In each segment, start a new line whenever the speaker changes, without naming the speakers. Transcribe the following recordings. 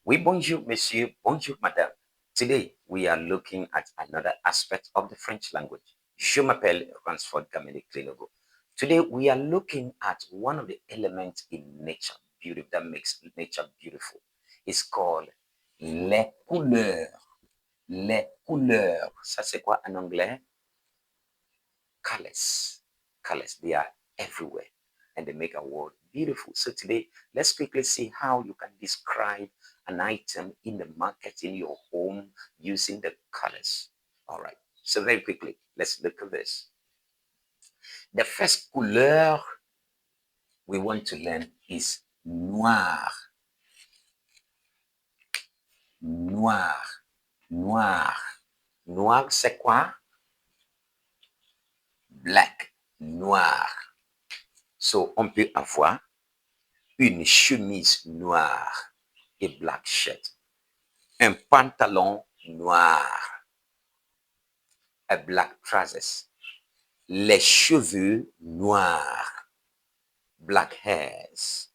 Oui, bonjour, monsieur. Bonjour, madame. Today, we are looking at another aspect of the French language. Je m'appelle Ransford Kamele Klelogo. Today, we are looking at one of the elements in nature beauty that makes nature beautiful. It's called les couleurs. Les couleurs. Ça, c'est quoi en anglais? Colors. Colors. They are everywhere and they make our world beautiful. So today, let's quickly see how you can describe an item in the market, in your home, using the colors. All right. So very quickly, let's look at this. The first couleur we want to learn is noir. Noir. Noir. Noir, c'est quoi? Black. Noir. So, on peut avoir une chemise noire et black shirt, un pantalon noir, a black trousers, les cheveux noirs, black hairs,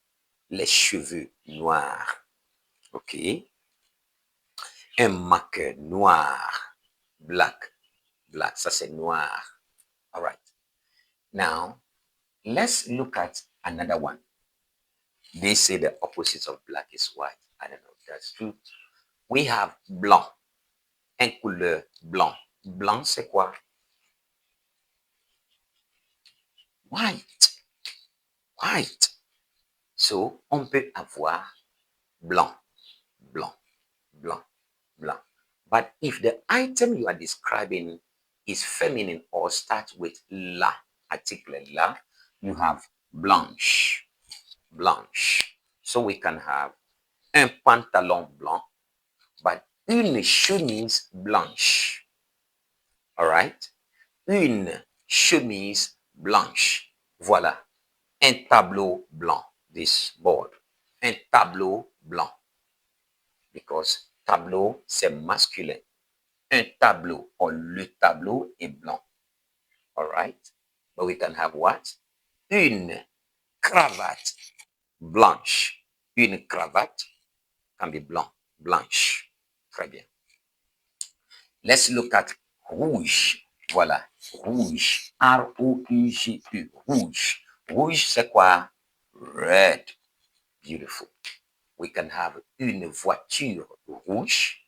les cheveux noirs, ok, un marqueur noir, black, ça c'est noir, all right. Now, let's look at another one. They say the opposite of black is white. I don't know if that's true. We have blanc, un couleur blanc. Blanc, c'est quoi? White. White. So, on peut avoir blanc, blanc, blanc, blanc. But if the item you are describing is feminine or starts with la, article la, you have blanche, blanche. So we can have un pantalon blanc, but une chemise blanche. All right? Une chemise blanche. Voilà. Un tableau blanc. This board. Un tableau blanc. Because tableau, c'est masculin. Un tableau or le tableau est blanc. All right? But we can have what? Une cravate blanche. Une cravate can be blanc. Blanche. Très bien. Let's look at rouge. Voilà. Rouge. R-O-U-G-E. Rouge. Rouge, c'est quoi? Red. Beautiful. We can have une voiture rouge,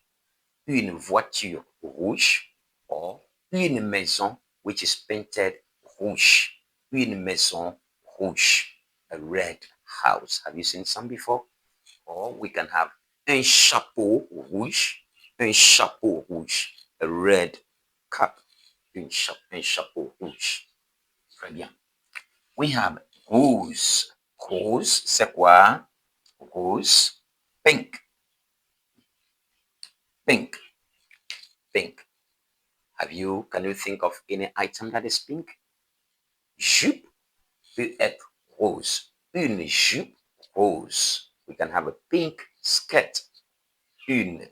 une voiture rouge, or une maison which is painted rouge. Une maison rouge. A red house. Have you seen some before? Or we can have un chapeau rouge. Un chapeau rouge. A red cap. Un chapeau rouge. Très bien. We have rose. Rose, c'est quoi? Rose. Pink. Pink. Pink. Can you think of any item that is pink? Jupe peut être rose. Une jupe rose. We can have a pink skirt. Une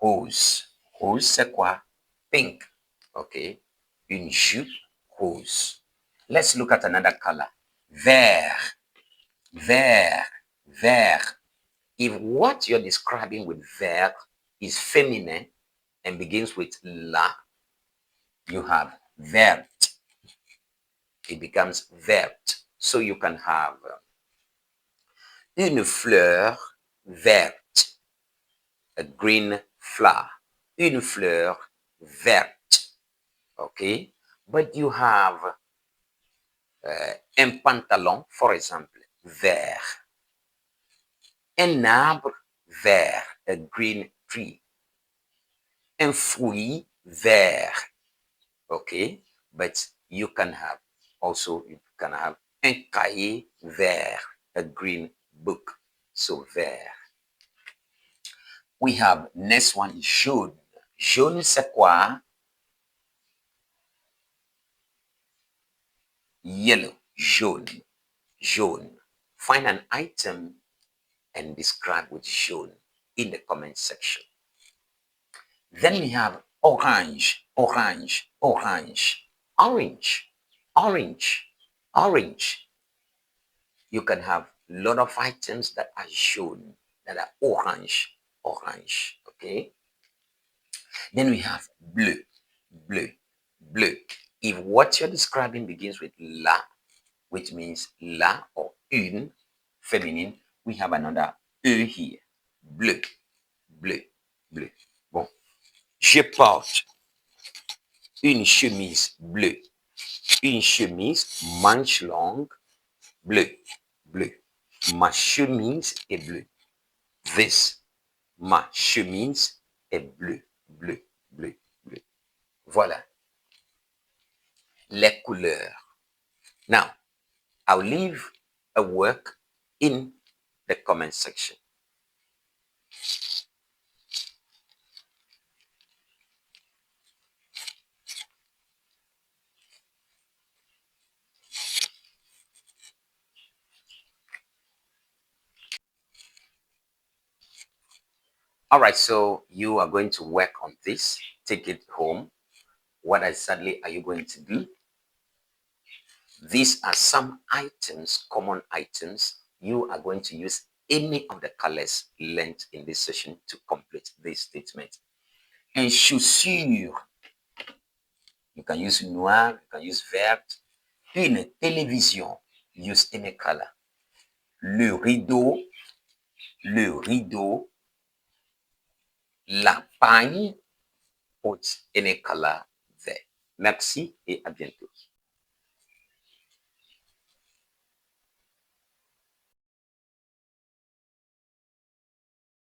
rose. Rose, c'est quoi? Pink. Okay. Une jupe rose. Let's look at another color. Vert. Vert. Vert. If what you're describing with vert is feminine and begins with la, you have vert. It becomes vert. So you can have une fleur verte, a green flower, une fleur verte, okay? But you have un pantalon, for example, vert, un arbre vert, a green tree, un fruit vert, okay? But you can have un cahier vert, a green book, so vert. We have next one, jaune. Jaune, c'est quoi? Yellow, jaune, jaune. Find an item and describe with jaune in the comment section. Then we have orange, orange, orange, orange, Orange, orange. You can have a lot of items that are shown that are orange, orange, okay? Then we have bleu, bleu, bleu. If what you're describing begins with la, which means la or une, feminine, we have another e here. Bleu, bleu, bleu. Bon. Je porte une chemise bleue. Une chemise manche longue bleue, bleu. Ma chemise est bleue. This, ma chemise est bleue, bleu, bleu, bleu. Voilà les couleurs. Now, I'll leave a work in the comment section. All right, so you are going to work on this, take it home. What exactly are you going to do? These are some items, common items. You are going to use any of the colors learned in this session to complete this statement. Un chaussure, you can use noir, you can use vert. Une télévision, use any color. Le rideau, la paille, put any color there. Merci et à bientôt.